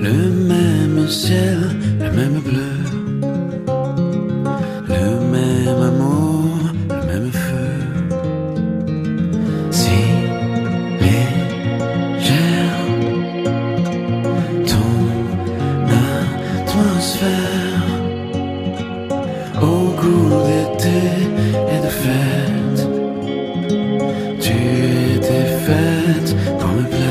Le même ciel, le même bleu, le même amour, le même feu. Si légère ton atmosphère, au goût d'été et de fête, tu étais faite pour me plaire.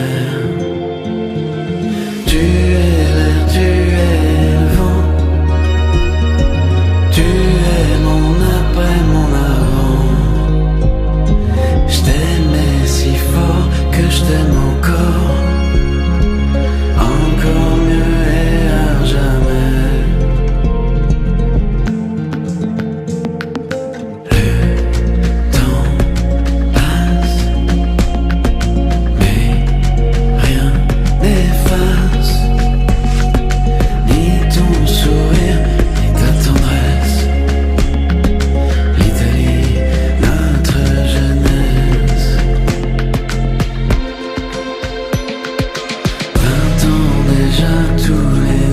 Tu es l'air, tu es le vent, tu es mon après, mon avant. Je t'aimais si fort que je t'aime encore, encore mieux et à jamais. Le temps passe, mais rien n'efface ni ton sourire, ni ta tendresse. L'Italie, notre jeunesse. 20 ans déjà tous les